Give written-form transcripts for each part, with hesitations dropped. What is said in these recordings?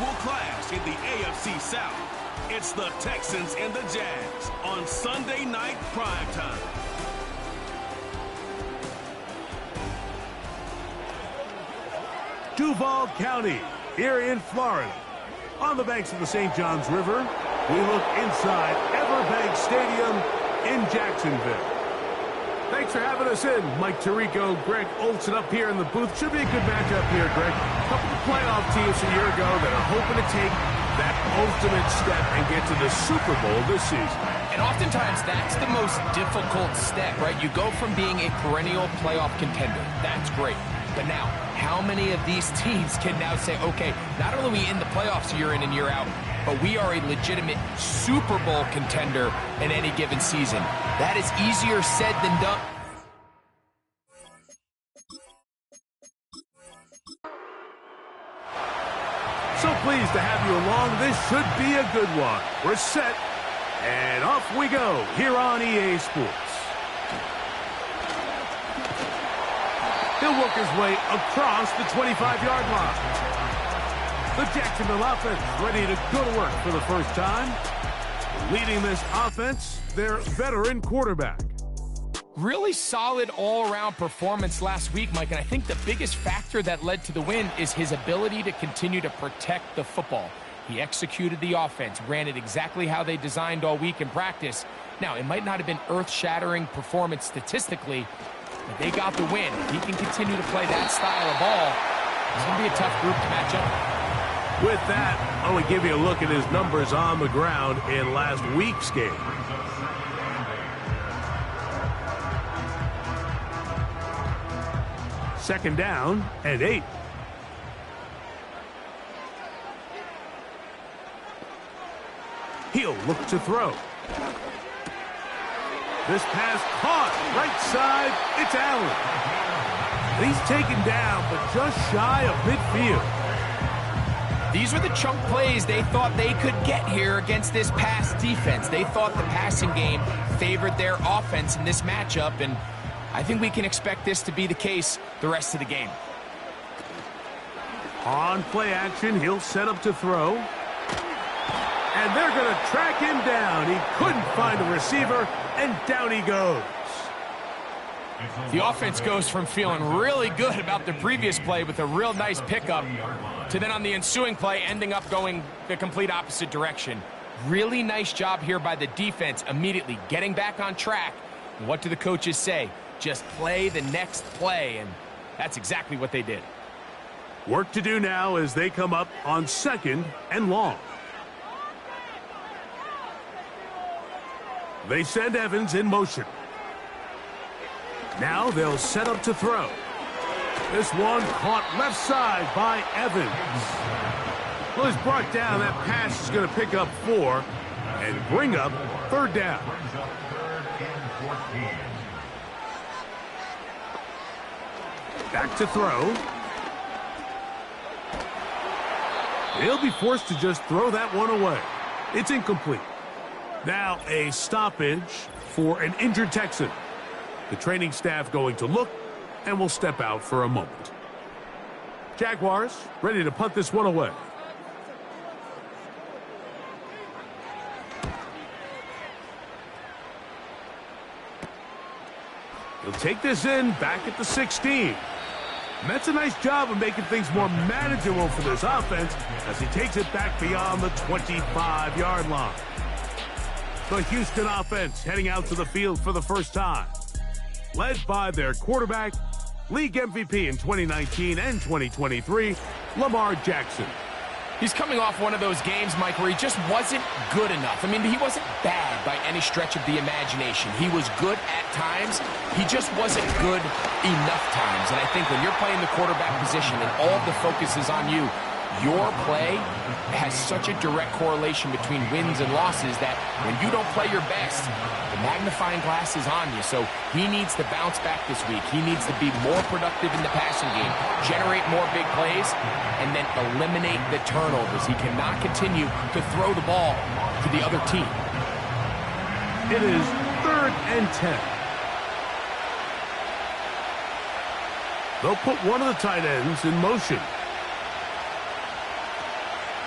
unusual clash in the AFC South. It's the Texans and the Jags on Sunday Night Primetime. Duval County, here in Florida. On the banks of the St. Johns River, we look inside Everbank Stadium in Jacksonville. Thanks for having us in. Mike Tirico, Greg Olson up here in the booth. Should be a good matchup here, Greg. A couple of playoff teams a year ago that are hoping to take that ultimate step and get to the Super Bowl this season. And oftentimes, that's the most difficult step, right? You go from being a perennial playoff contender. That's great. But now, how many of these teams can now say, okay, not only are we in the playoffs year in and year out, but we are a legitimate Super Bowl contender in any given season? That is easier said than done. So pleased to have you along. This should be a good one. We're set, and off we go here on EA Sports. He'll work his way across the 25-yard line. The Jacksonville offense ready to go to work for the first time. Leading this offense, their veteran quarterback. Really solid all-around performance last week, Mike, and I think the biggest factor that led to the win is his ability to continue to protect the football. He executed the offense, ran it exactly how they designed all week in practice. Now, it might not have been earth-shattering performance statistically, but they got the win. If he can continue to play that style of ball, it's going to be a tough group to match up. With that, I want to give you a look at his numbers on the ground in last week's game. Second down and 8. He'll look to throw. This pass caught right side. It's Allen. He's taken down, but just shy of midfield. These were the chunk plays they thought they could get here against this pass defense. They thought the passing game favored their offense in this matchup, and I think we can expect this to be the case the rest of the game. On play action, he'll set up to throw. And they're going to track him down. He couldn't find a receiver, and down he goes. The offense goes from feeling really good about the previous play with a real nice pickup to then on the ensuing play ending up going the complete opposite direction. Really nice job here by the defense immediately getting back on track. And what do the coaches say? Just play the next play, and that's exactly what they did. Work to do now as they come up on 2nd and long. They send Evans in motion. Now they'll set up to throw. This one caught left side by Evans. Well, he's brought down. That pass is going to pick up 4 and bring up 3rd down. Back to throw. He'll be forced to just throw that one away. It's incomplete. Now a stoppage for an injured Texan. The training staff going to look and will step out for a moment. Jaguars ready to punt this one away. He'll take this in back at the 16. And that's a nice job of making things more manageable for this offense as he takes it back beyond the 25-yard line. The Houston offense heading out to the field for the first time, led by their quarterback, league MVP in 2019 and 2023, Lamar Jackson. He's coming off one of those games, Mike, where he just wasn't good enough. I mean, he wasn't bad by any stretch of the imagination. He was good at times. He just wasn't good enough times. And I think when you're playing the quarterback position and all of the focus is on you, your play has such a direct correlation between wins and losses that when you don't play your best, the magnifying glass is on you. So he needs to bounce back this week. He needs to be more productive in the passing game, generate more big plays, and then eliminate the turnovers. He cannot continue to throw the ball to the other team. It is 3rd and 10. They'll put one of the tight ends in motion.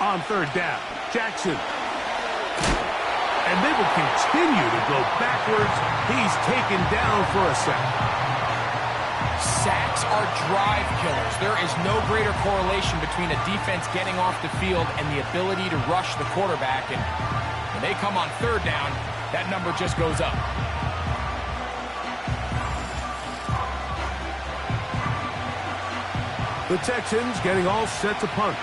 On third down, Jackson. And they will continue to go backwards. He's taken down for a sack. Sacks are drive killers. There is no greater correlation between a defense getting off the field and the ability to rush the quarterback. And when they come on third down, that number just goes up. The Texans getting all set to punt,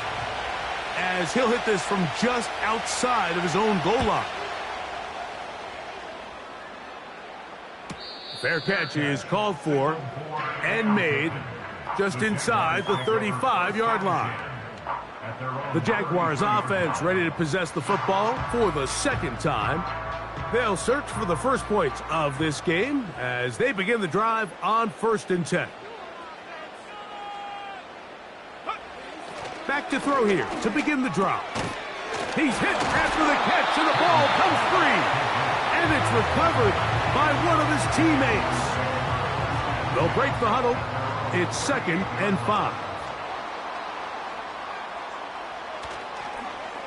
as he'll hit this from just outside of his own goal line. Fair catch is called for and made just inside the 35-yard line. The Jaguars offense ready to possess the football for the second time. They'll search for the first points of this game as they begin the drive on 1st and 10. Back to throw here to begin the drive. He's hit after the catch, and the ball comes free. And it's recovered by one of his teammates. They'll break the huddle. It's 2nd and 5.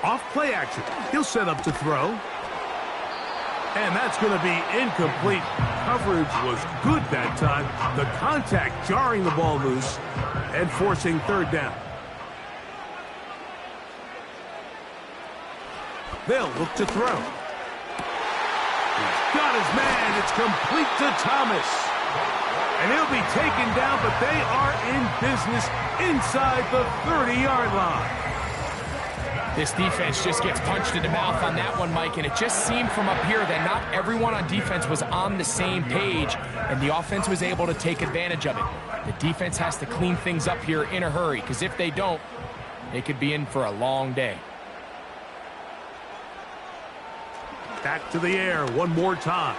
Off play action. He'll set up to throw. And that's going to be incomplete. Coverage was good that time. The contact jarring the ball loose and forcing third down. They'll look to throw. He's got his man. It's complete to Thomas. And he'll be taken down, but they are in business inside the 30-yard line. This defense just gets punched in the mouth on that one, Mike, and it just seemed from up here that not everyone on defense was on the same page, and the offense was able to take advantage of it. The defense has to clean things up here in a hurry, because if they don't, they could be in for a long day. Back to the air one more time.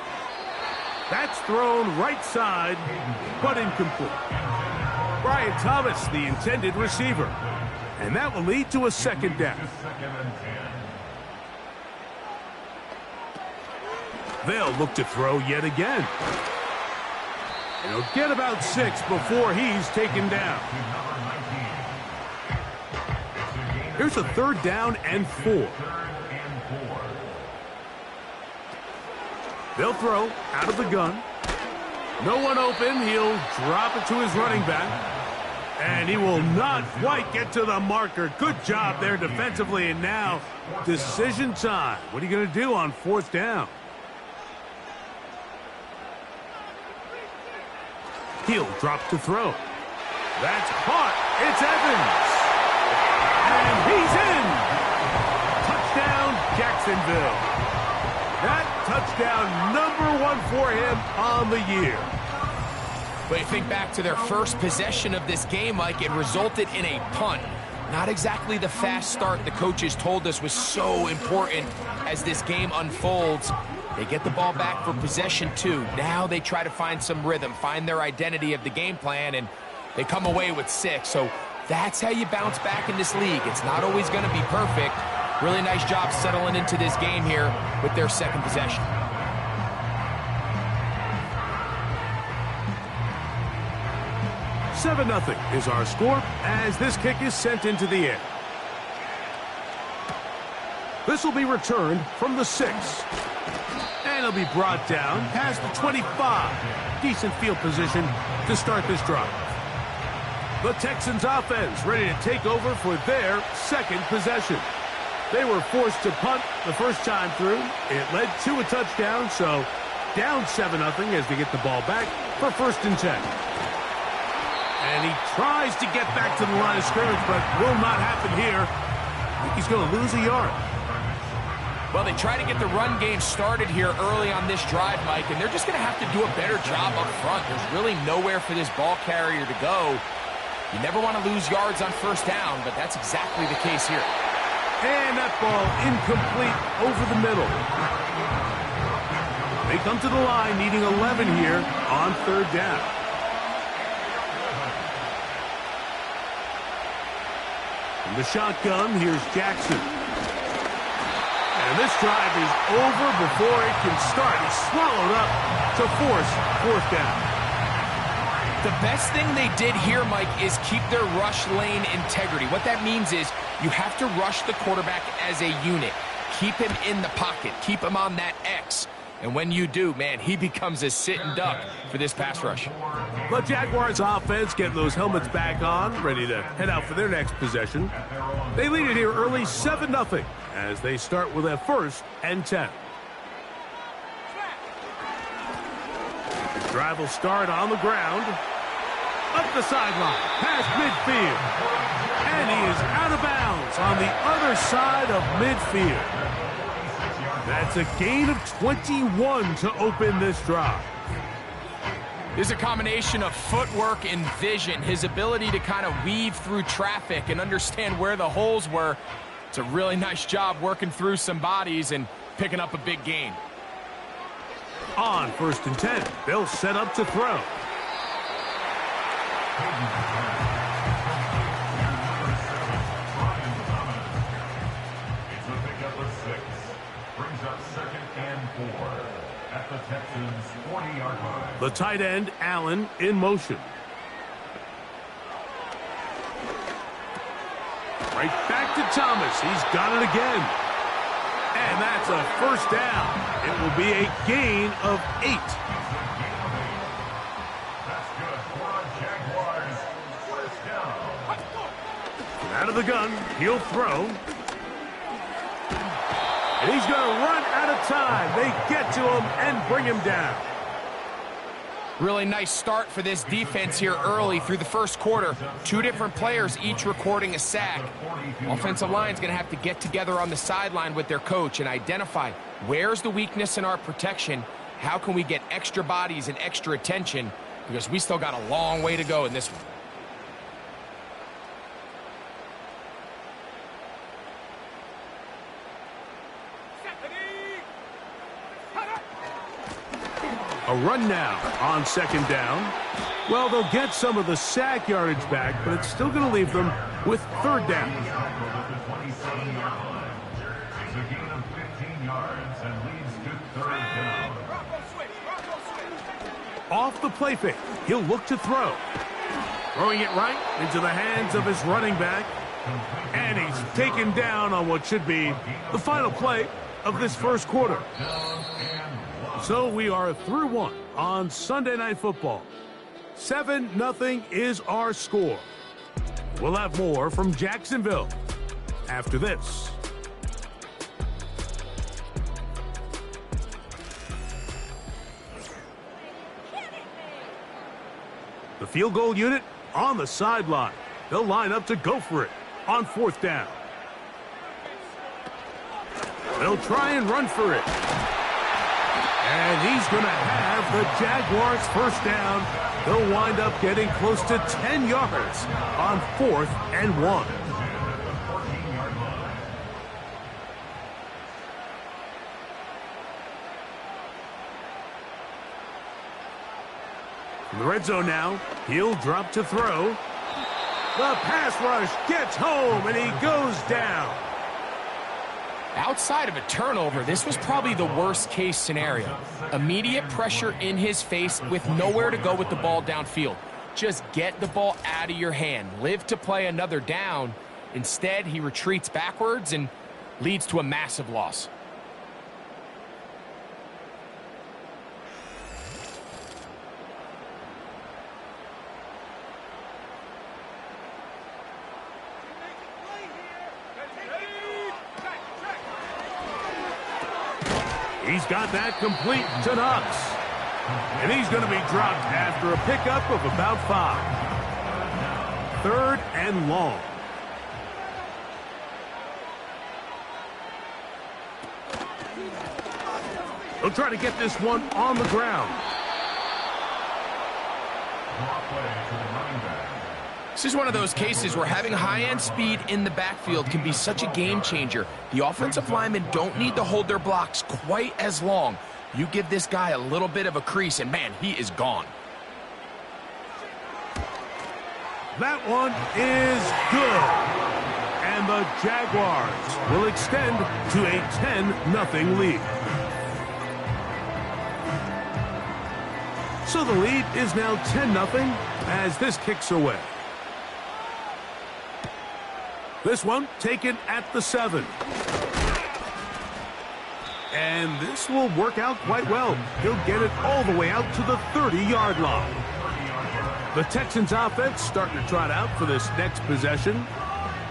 That's thrown right side, but incomplete. Brian Thomas, the intended receiver. And that will lead to a 2nd down. They'll look to throw yet again. And he'll get about 6 before he's taken down. Here's a 3rd down and 4. They'll throw out of the gun. No one open. He'll drop it to his running back. And he will not quite get to the marker. Good job there defensively. And now, decision time. What are you going to do on 4th down? He'll drop to throw. That's caught. It's Evans. And he's in. Touchdown, Jacksonville. That touchdown, number 1 for him on the year. But you think back to their first possession of this game, Mike, it resulted in a punt. Not exactly the fast start the coaches told us was so important as this game unfolds. They get the ball back for possession 2. Now they try to find some rhythm, find their identity of the game plan, and they come away with 6. So that's how you bounce back in this league. It's not always going to be perfect. Really nice job settling into this game here with their 2nd possession. Seven 0 is our score as this kick is sent into the air. This will be returned from the 6. And it'll be brought down past the 25. Decent field position to start this drive. The Texans offense ready to take over for their 2nd possession. They were forced to punt the first time through. It led to a touchdown, so down 7 0 as they get the ball back for 1st and 10. And he tries to get back to the line of scrimmage, but will not happen here. I think he's going to lose a yard. Well, they try to get the run game started here early on this drive, Mike, and they're just going to have to do a better job up front. There's really nowhere for this ball carrier to go. You never want to lose yards on 1st down, but that's exactly the case here. And that ball incomplete over the middle. They come to the line needing 11 here on 3rd down. From the shotgun, here's Jackson. And this drive is over before it can start. He's swallowed up to force 4th down. The best thing they did here, Mike, is keep their rush lane integrity. What that means is you have to rush the quarterback as a unit. Keep him in the pocket. Keep him on that X. And when you do, man, he becomes a sitting duck for this pass rush. The Jaguars offense getting those helmets back on, ready to head out for their next possession. They lead it here early 7-0 as they start with a 1st and 10. The drive will start on the ground. Up the sideline, past midfield. And he is out of bounds on the other side of midfield. That's a gain of 21 to open this drive. There's a combination of footwork and vision, his ability to kind of weave through traffic and understand where the holes were. It's a really nice job working through some bodies and picking up a big gain. On 1st and 10, they'll set up to throw. It's a pickup of 6. Brings up 2nd and 4 at the Texans' 40-yard line. The tight end, Allen, in motion. Right back to Thomas. He's got it again. And that's a 1st down. It will be a gain of 8. That's good for a Jaguars 1st down. Out of the gun, he'll throw. And he's going to run out of time. They get to him and bring him down. Really nice start for this defense here early through the 1st quarter. 2 different players each recording a sack. Offensive line's going to have to get together on the sideline with their coach and identify where's the weakness in our protection, how can we get extra bodies and extra attention, because we still got a long way to go in this one. A run now on 2nd down. Well, they'll get some of the sack yardage back, but it's still going to leave them with 3rd down. It's a gain of 15 yards and leads to 3rd down. Off the play fake, he'll look to throw. Throwing it right into the hands of his running back. And he's taken down on what should be the final play of this 1st quarter. So we are through 1 on Sunday Night Football. 7-0 is our score. We'll have more from Jacksonville after this. The field goal unit on the sideline. They'll line up to go for it on 4th down. They'll try and run for it. And he's going to have the Jaguars 1st down. They'll wind up getting close to 10 yards on 4th and 1. In the red zone now, he'll drop to throw. The pass rush gets home, and he goes down. Outside of a turnover, this was probably the worst-case scenario. Immediate pressure in his face with nowhere to go with the ball downfield. Just get the ball out of your hand. Live to play another down. Instead, he retreats backwards and leads to a massive loss. He's got that complete to Knox. And he's going to be dropped after a pickup of about 5. 3rd and long. He'll try to get this one on the ground. This is one of those cases where having high-end speed in the backfield can be such a game changer. The offensive linemen don't need to hold their blocks quite as long. You give this guy a little bit of a crease, and man, he is gone. That one is good. And the Jaguars will extend to a 10-0 lead. So the lead is now 10-0 as this kicks away. This one taken at the 7. And this will work out quite well. He'll get it all the way out to the 30-yard line. The Texans offense starting to trot out for this next possession.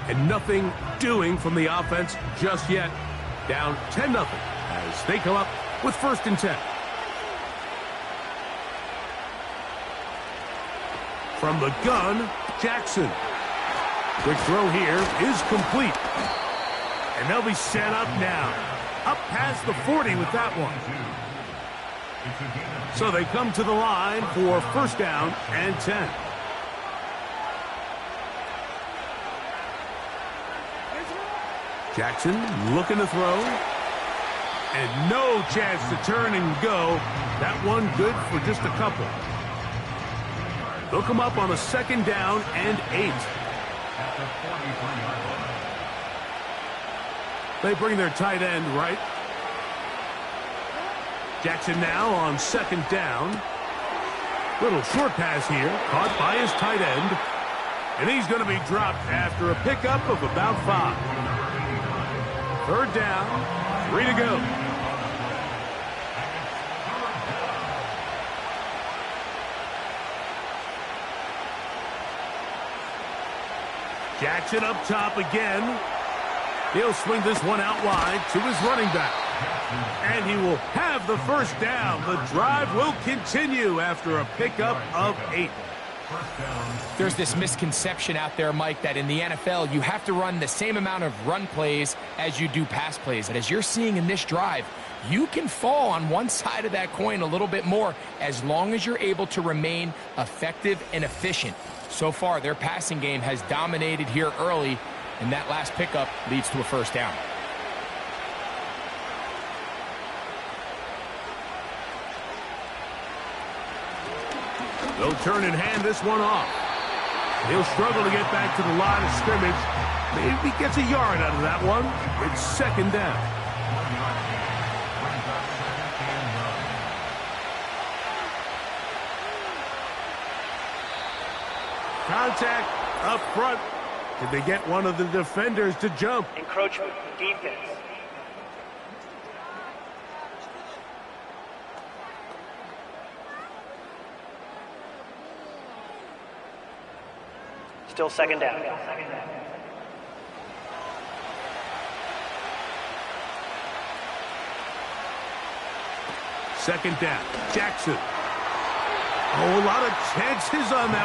And nothing doing from the offense just yet. Down 10-0 as they come up with 1st and 10. From the gun, Jackson. Quick throw here is complete. And they'll be set up now. Up past the 40 with that one. So they come to the line for 1st down and 10. Jackson looking to throw. And no chance to turn and go. That one good for just a couple. They'll come up on a 2nd down and 8. They bring their tight end right. Jackson now on 2nd down. Little short pass here, caught by his tight end. And he's going to be dropped after a pickup of about 5. 3rd down, 3 to go. Jackson up top again. He'll swing this one out wide to his running back. And he will have the 1st down. The drive will continue after a pickup of 8. There's this misconception out there, Mike, that in the NFL you have to run the same amount of run plays as you do pass plays. And as you're seeing in this drive, you can fall on one side of that coin a little bit more as long as you're able to remain effective and efficient. So far, their passing game has dominated here early, and that last pickup leads to a 1st down. They'll turn and hand this one off. He'll struggle to get back to the line of scrimmage. Maybe gets a yard out of that one. It's 2nd down. Contact up front. Did they get one of the defenders to jump? Encroachment defense. Still 2nd down. Second down. Jackson. Oh, a lot of chances on that one.